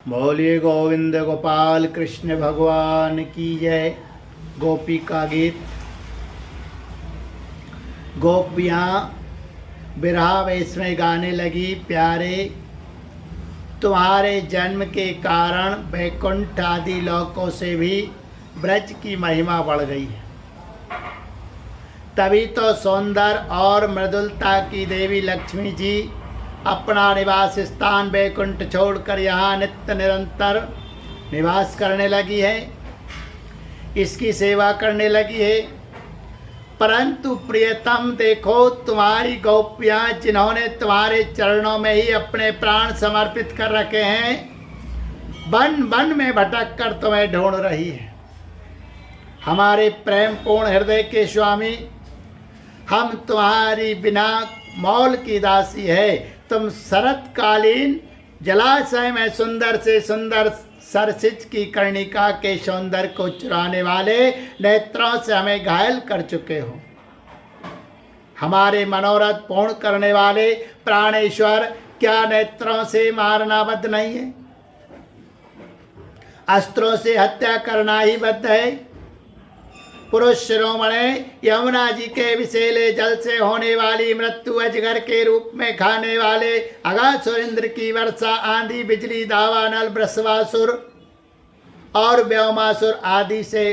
बोलिए गोविंद गोपाल कृष्ण भगवान की जय। गोपी का गीत। गोपियाँ बिरहा वेश में गाने लगी, प्यारे तुम्हारे जन्म के कारण वैकुंठ आदि लोकों से भी ब्रज की महिमा बढ़ गई है। तभी तो सौंदर्य और मृदुलता की देवी लक्ष्मी जी अपना निवास स्थान वैकुंठ छोड़कर यहाँ नित्य निरंतर निवास करने लगी है, इसकी सेवा करने लगी है। परंतु प्रियतम देखो, तुम्हारी गोपियाँ जिन्होंने तुम्हारे चरणों में ही अपने प्राण समर्पित कर रखे हैं, वन वन में भटक कर तुम्हें ढूंढ रही है। हमारे प्रेम पूर्ण हृदय के स्वामी, हम तुम्हारी बिना मौल की दासी है। तुम शरतकालीन जलाशय में सुंदर से सुंदर सरसिज की कर्णिका के सौंदर्य को चुराने वाले नेत्रों से हमें घायल कर चुके हो। हमारे मनोरथ पूर्ण करने वाले प्राणेश्वर, क्या नेत्रों से मारना बद्ध नहीं है? अस्त्रों से हत्या करना ही बद्ध है? पुरुष शिरोमणि यमुना जी के विषैले जल से होने वाली मृत्यु अजगर के रूप में खाने वाले अगासुर, इंद्र की वर्षा, आंधी, बिजली, दावानल, वृषभासुर और व्योमासुर आदि से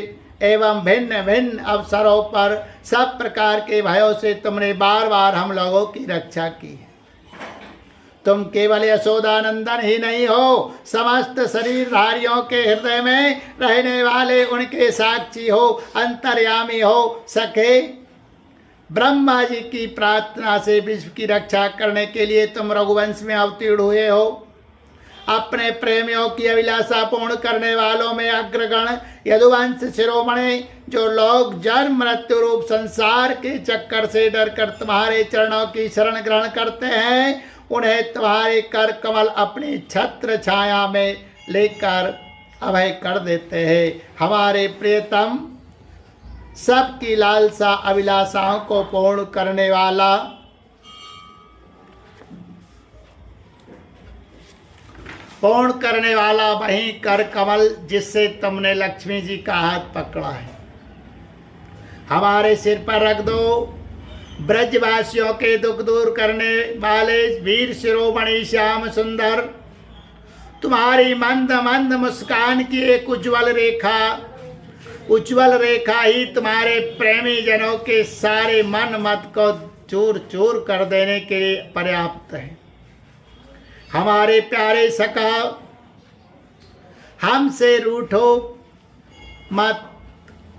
एवं भिन्न भिन्न अवसरों पर सब प्रकार के भयों से तुमने बार बार हम लोगों की रक्षा की है। तुम केवल यशोदानंदन ही नहीं हो, समस्त शरीरधारियों के हृदय में रहने वाले उनके साक्षी हो, अंतर्यामी हो। सखे ब्रह्मा जी की प्रार्थना से विश्व की रक्षा करने के लिए तुम रघुवंश में अवतीर्ण हुए हो। अपने प्रेमियों की अभिलाषा पूर्ण करने वालों में अग्रगण यदुवंश शिरोमणि, जो लोग जन्म मृत्यु रूप संसार के चक्कर से डरकर तुम्हारे चरणों की शरण ग्रहण करते हैं, उन्हें तुम्हारे कर कमल अपनी छत्र छाया में लेकर अभय कर देते हैं। हमारे प्रियतम, सबकी लालसा अभिलाषाओं को पूर्ण करने वाला, वही कर कमल जिससे तुमने लक्ष्मी जी का हाथ पकड़ा है, हमारे सिर पर रख दो। ब्रजवासियों के दुख दूर करने वाले वीर शिरोमणि श्याम सुंदर, तुम्हारी मंद मंद मुस्कान की एक उज्जवल रेखा ही तुम्हारे प्रेमी जनों के सारे मन मत को चूर चूर कर देने के लिए पर्याप्त है। हमारे प्यारे सखा, हमसे रूठो मत,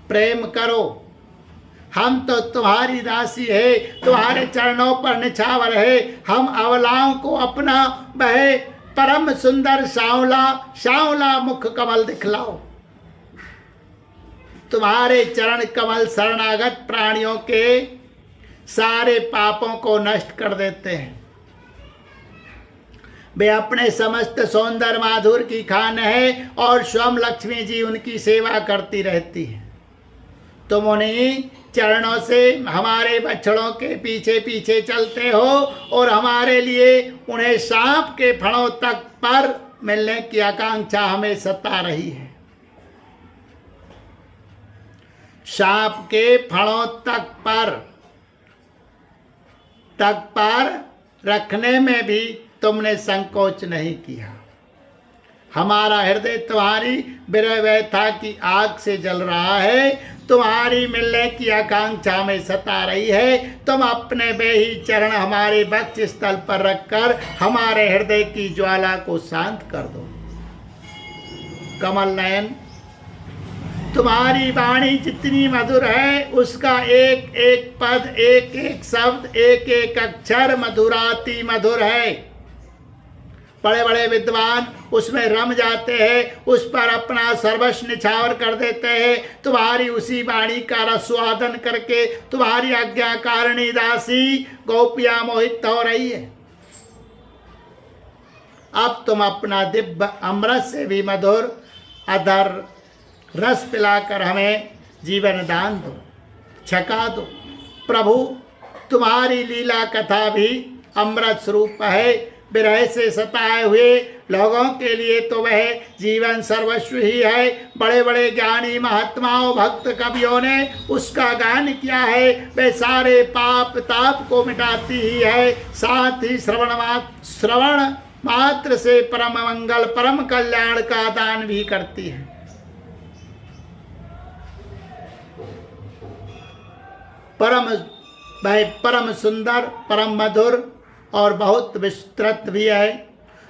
प्रेम करो। हम तो तुम्हारी दासी है, तुम्हारे चरणों पर निछावर है। हम अवलाओं को अपना वह परम सुंदर सांवला मुख कमल दिखलाओ। तुम्हारे चरण कमल शरणागत प्राणियों के सारे पापों को नष्ट कर देते हैं। वे अपने समस्त सौंदर्य माधुर की खान है और स्वयं लक्ष्मी जी उनकी सेवा करती रहती है। तुम उन्हीं चरणों से हमारे बछड़ों के पीछे पीछे चलते हो और हमारे लिए उन्हें सांप के फणों तक पर मिलने की आकांक्षा हमें सता रही है। सांप के फणों तक पर रखने में भी तुमने संकोच नहीं किया। हमारा हृदय तुम्हारी विरह व्यथा की आग से जल रहा है, तुम्हारी मिलने की आकांक्षा में सता रही है। तुम अपने बेही चरण हमारे वक्ष स्थल पर रखकर हमारे हृदय की ज्वाला को शांत कर दो। कमल नयन, तुम्हारी वाणी जितनी मधुर है, उसका एक एक पद, एक एक शब्द, एक एक अक्षर मधुराति मधुर है। बड़े बड़े विद्वान उसमें रम जाते हैं, उस पर अपना सर्वस्व निछावर कर देते हैं। तुम्हारी उसी वाणी का रसवादन करके तुम्हारी आज्ञाकारिणी दासी गोपियां मोहित हो रही है। अब तुम अपना दिव्य अमृत से भी मधुर अधर रस पिलाकर हमें जीवन दान दो, छका दो। प्रभु, तुम्हारी लीला कथा भी अमृत स्वरूप है। विरह से सताए हुए लोगों के लिए तो वह जीवन सर्वस्व ही है। बड़े बड़े ज्ञानी महात्माओं भक्त कवियों ने उसका गान किया है। वह सारे पाप ताप को मिटाती ही है, साथ ही श्रवण मात्र से परम मंगल परम कल्याण का दान भी करती है। परम सुंदर परम मधुर और बहुत विस्तृत भी है।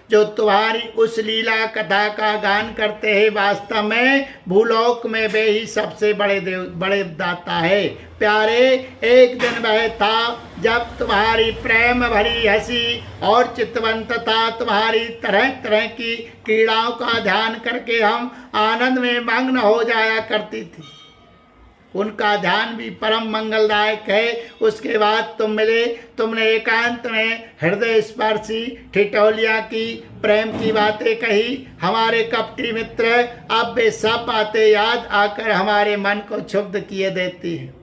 जो तुम्हारी उस लीला कथा का गान करते हैं, वास्तव में भूलोक में वे ही सबसे बड़े दाता है। प्यारे, एक दिन वह था जब तुम्हारी प्रेम भरी हंसी और चितवंतता, तुम्हारी तरह तरह की क्रीड़ाओं का ध्यान करके हम आनंद में मग्न हो जाया करती थी। उनका ध्यान भी परम मंगलदायक है। उसके बाद तुम मिले, तुमने एकांत में हृदय स्पर्शी ठिठोलिया की प्रेम की बातें कही। हमारे कपटी मित्र, अब वे सब बातें याद आकर हमारे मन को क्षुब्ध किए देती हैं।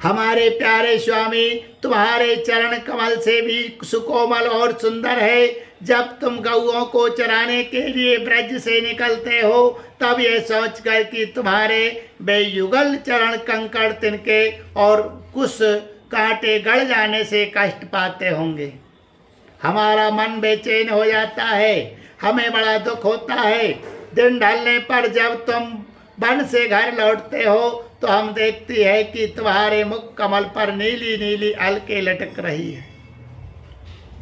हमारे प्यारे स्वामी, तुम्हारे चरण कमल से भी सुकोमल और सुंदर है। जब तुम गौओं को चराने के लिए ब्रज से निकलते हो, तब यह सोचकर कि तुम्हारे बेयुगल चरण कंकड़ तिनके और कुछ कांटे गड़ जाने से कष्ट पाते होंगे, हमारा मन बेचैन हो जाता है। हमें बड़ा दुख होता है। दिन ढलने पर जब तुम वन से घर लौटते हो तो हम देखती है कि तुम्हारे मुख कमल पर नीली नीली अलके लटक रही है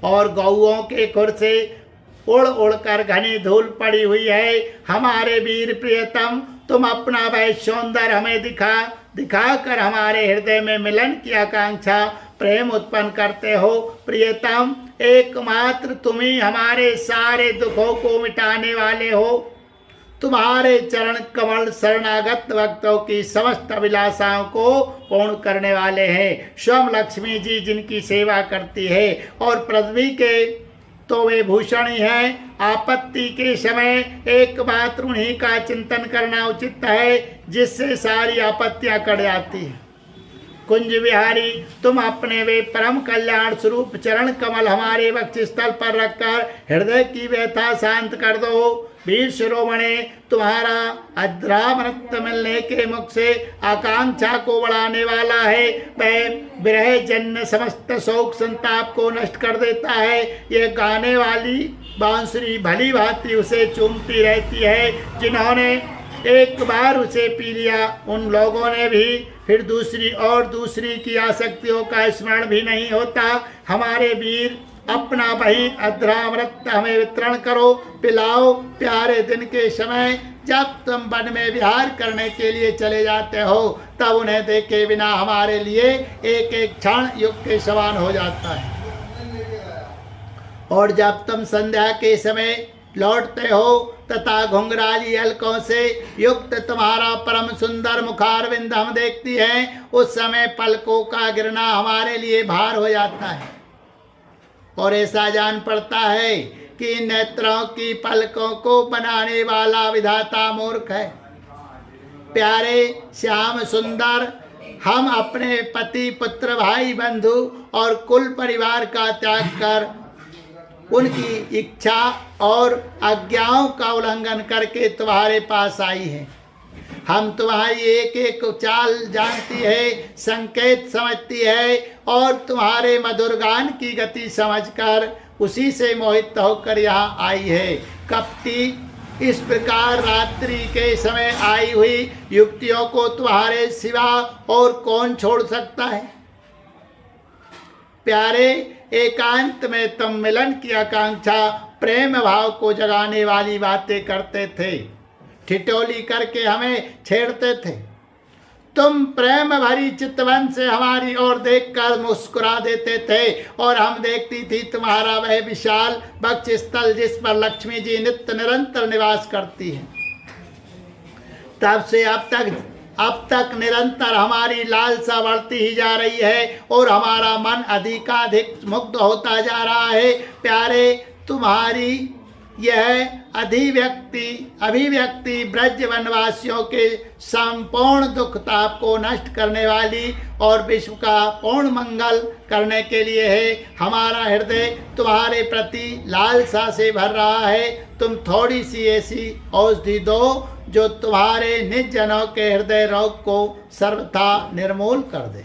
और गौओं के खुर से उड़ उड़ कर घनी धूल पड़ी हुई है। हमारे वीर प्रियतम, तुम अपना वह सौंदर्य हमें दिखा कर हमारे हृदय में मिलन की आकांक्षा प्रेम उत्पन्न करते हो। प्रियतम, एकमात्र तुम ही हमारे सारे दुखों को मिटाने वाले हो। तुम्हारे चरण कमल शरणागत भक्तों की समस्त अभिलाषाओं को पूर्ण करने वाले हैं। स्वयं लक्ष्मी जी जिनकी सेवा करती है और पृथ्वी के तो वे भूषण ही हैं। आपत्ति के समय एकमात्र उन्हीं का चिंतन करना उचित है, जिससे सारी आपत्तियां कट जाती हैं। कुंज विहारी, तुम अपने वे परम कल्याण स्वरूप चरण कमल हमारे वक्षस्थल पर रखकर हृदय की व्यथा शांत कर दो। वीर शिरोमणि, तुम्हारा अद्रामृत मिलने के मुख से आकांक्षा को बढ़ाने वाला है। वह विरह जन्य समस्त शोक संताप को नष्ट कर देता है। यह गाने वाली बांसुरी भली भांति उसे चूमती रहती है। जिन्होंने एक बार उसे पी लिया, उन लोगों ने भी फिर दूसरी की आसक्तियों का स्मरण भी नहीं होता। हमारे वीर, अपना वही अध्रामृत हमें वितरण करो, पिलाओ। प्यारे, दिन के समय जब तुम वन में विहार करने के लिए चले जाते हो, तब उन्हें देखे बिना हमारे लिए एक एक क्षण युग के समान हो जाता है। और जब तुम संध्या के समय लौटते हो तथा घुंघराली अलकों से युक्त तुम्हारा परम सुंदर मुखारविंद हम देखती हैं, उस समय पलकों का गिरना हमारे लिए भार हो जाता है और ऐसा जान पड़ता है कि नेत्रों की पलकों को बनाने वाला विधाता मूर्ख है। प्यारे, श्याम सुंदर, हम अपने पति पुत्र भाई बंधु और कुल परिवार का त्याग कर उनकी इच्छा और आज्ञाओं का उल्लंघन करके तुम्हारे पास आई है। हम तुम्हारी एक एक चाल जानती है, संकेत समझती है और तुम्हारे मधुर गान की गति समझकर उसी से मोहित होकर यहाँ आई है। कपटी, इस प्रकार रात्रि के समय आई हुई युक्तियों को तुम्हारे सिवा और कौन छोड़ सकता है। प्यारे, एकांत में तुम मिलन की आकांक्षा प्रेम भाव को जगाने वाली बातें करते थे, ठिठोली करके हमें छेड़ते थे। तुम प्रेम भरी चितवन से हमारी ओर देखकर मुस्कुरा देते थे और हम देखती थी तुम्हारा वह विशाल वक्षस्थल जिस पर लक्ष्मी जी नित्य निरंतर निवास करती है। तब से अब तक निरंतर हमारी लालसा बढ़ती ही जा रही है और हमारा मन अधिकाधिक मुग्ध होता जा रहा है। प्यारे, तुम्हारी यह अभिव्यक्ति ब्रज वनवासियों के संपूर्ण दुख ताप को नष्ट करने वाली और विश्व का पूर्ण मंगल करने के लिए है। हमारा हृदय तुम्हारे प्रति लालसा से भर रहा है। तुम थोड़ी सी ऐसी औषधि दो जो तुम्हारे निज जनों के हृदय रोग को सर्वथा निर्मूल कर दे।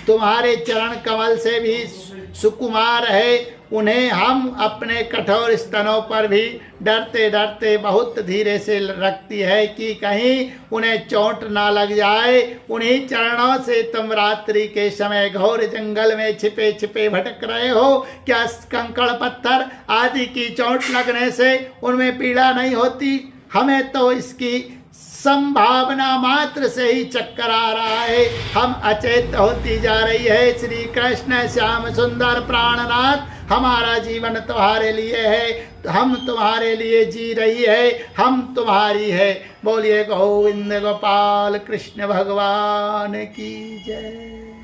तुम्हारे चरण कमल से भी सुकुमार है। उन्हें हम अपने कठोर स्तनों पर भी डरते डरते बहुत धीरे से रखती है कि कहीं उन्हें चोट ना लग जाए। उन्हीं चरणों से तुम रात्रि के समय घोर जंगल में छिपे छिपे भटक रहे हो। क्या कंकड़ पत्थर आदि की चोट लगने से उनमें पीड़ा नहीं होती? हमें तो इसकी संभावना मात्र से ही चक्कर आ रहा है। हम अचेत होती जा रही है। श्री कृष्ण श्याम सुंदर प्राणनाथ, हमारा जीवन तुम्हारे लिए है। हम तुम्हारे लिए जी रही है। हम तुम्हारी है। बोलिए गोविंद गोपाल कृष्ण भगवान की जय।